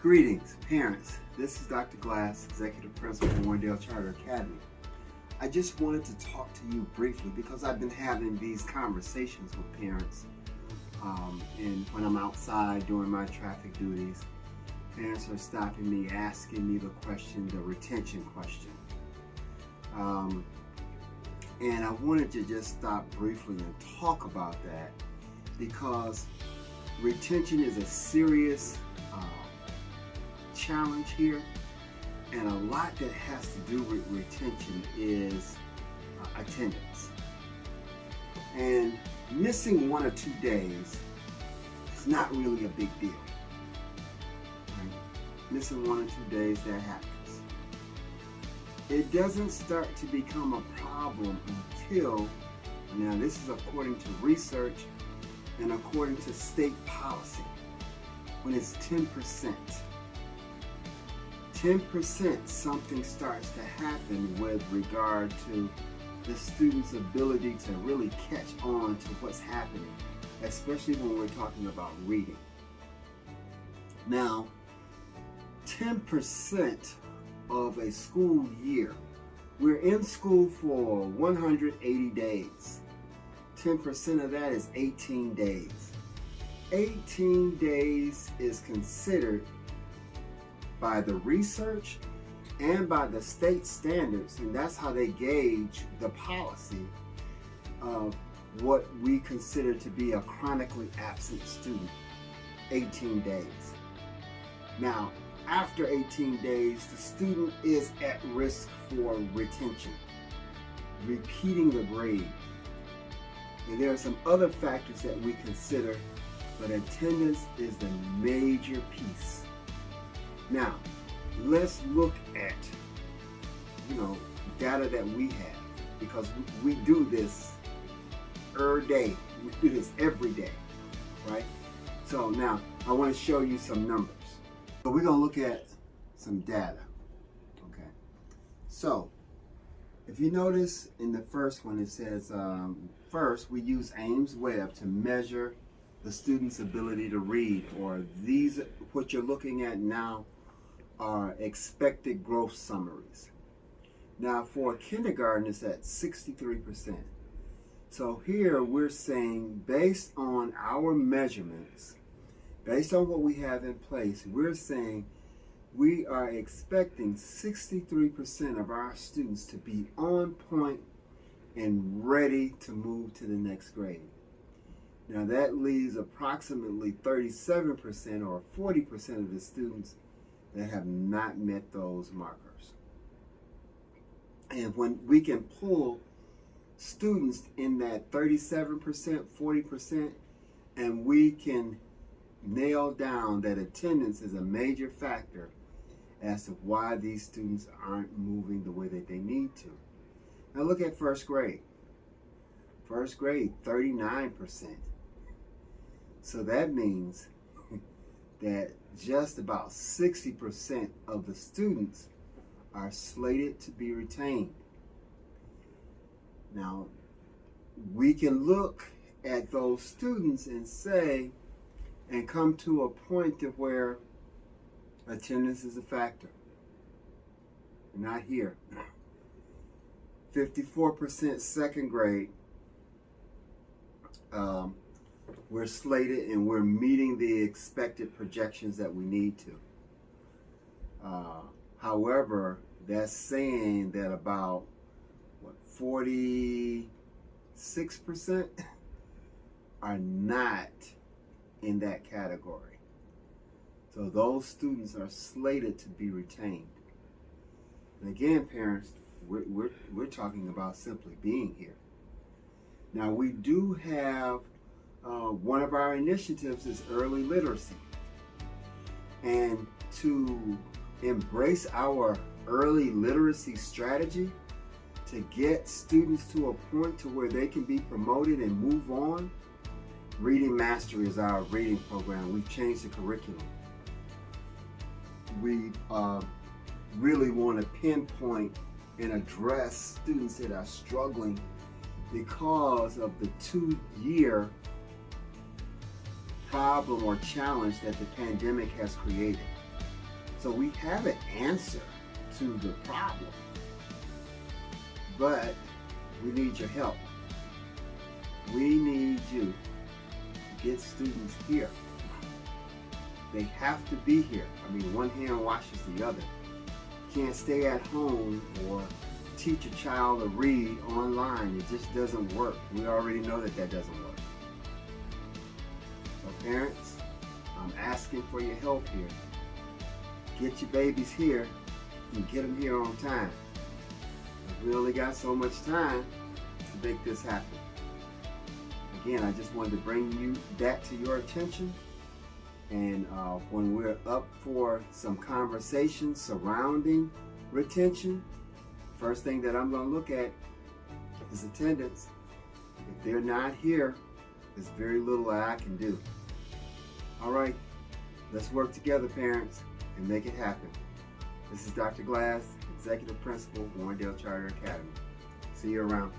Greetings, parents. This is Dr. Glass, Executive Principal of Warrendale Charter Academy. I just wanted to talk to you briefly because I've been having these conversations with parents and when I'm outside doing my traffic duties, parents are stopping me, asking me the question, the retention question. And I wanted to just stop briefly and talk about that because retention is a serious challenge here, and a lot that has to do with retention is attendance. And missing 1 or 2 days is not really a big deal. Right? Missing 1 or 2 days, that happens. It doesn't start to become a problem until, now this is according to research and according to state policy, when it's 10%. 10% something starts to happen with regard to the student's ability to really catch on to what's happening, especially when we're talking about reading. Now, 10% of a school year, we're in school for 180 days. 10% of that is 18 days. 18 days is considered by the research and by the state standards, and that's how they gauge the policy of what we consider to be a chronically absent student, 18 days. Now, after 18 days, the student is at risk for retention, repeating the grade. And there are some other factors that we consider, but attendance is the major piece. Now, let's look at, data that we have, because we do this every day. We do this every day, right? So now, I want to show you some numbers. So we're going to look at some data, okay? So, if you notice in the first one, it says, first, we use Address-Aimsweb to measure the student's ability to read, or these, what you're looking at now, are expected growth summaries. Now for kindergarten, it's at 63%. So here we're saying, based on our measurements, based on what we have in place, we're saying we are expecting 63% of our students to be on point and ready to move to the next grade. Now that leaves approximately 37% or 40% of the students that have not met those markers. And when we can pull students in that 37%, 40%, and we can nail down that attendance is a major factor as to why these students aren't moving the way that they need to. Now look at first grade. First grade, 39%. So that means that just about 60% of the students are slated to be retained. Now, we can look at those students and say, and come to a point of where attendance is a factor. Not here. 54% second grade. We're slated and we're meeting the expected projections that we need to. However, that's saying that about 46% are not in that category. So those students are slated to be retained. And again, parents, we're talking about simply being here. Now we do have one of our initiatives is early literacy. And to embrace our early literacy strategy, to get students to a point to where they can be promoted and move on, Reading Mastery is our reading program. We've changed the curriculum. We really want to pinpoint and address students that are struggling because of the 2-year problem or challenge that the pandemic has created. So we have an answer to the problem, but we need your help. We need you to get students here. They have to be here. I mean, one hand washes the other. You can't stay at home or teach a child to read online. It just doesn't work. We already know that that doesn't work. So parents, I'm asking for your help here. Get your babies here and get them here on time. We only got so much time to make this happen. Again, I just wanted to bring that to your attention. And when we're up for some conversation surrounding retention, first thing that I'm going to look at is attendance. If they're not here, there's very little that I can do. All right, let's work together, parents, and make it happen. This is Dr. Glass, Executive Principal, Warrendale Charter Academy. See you around.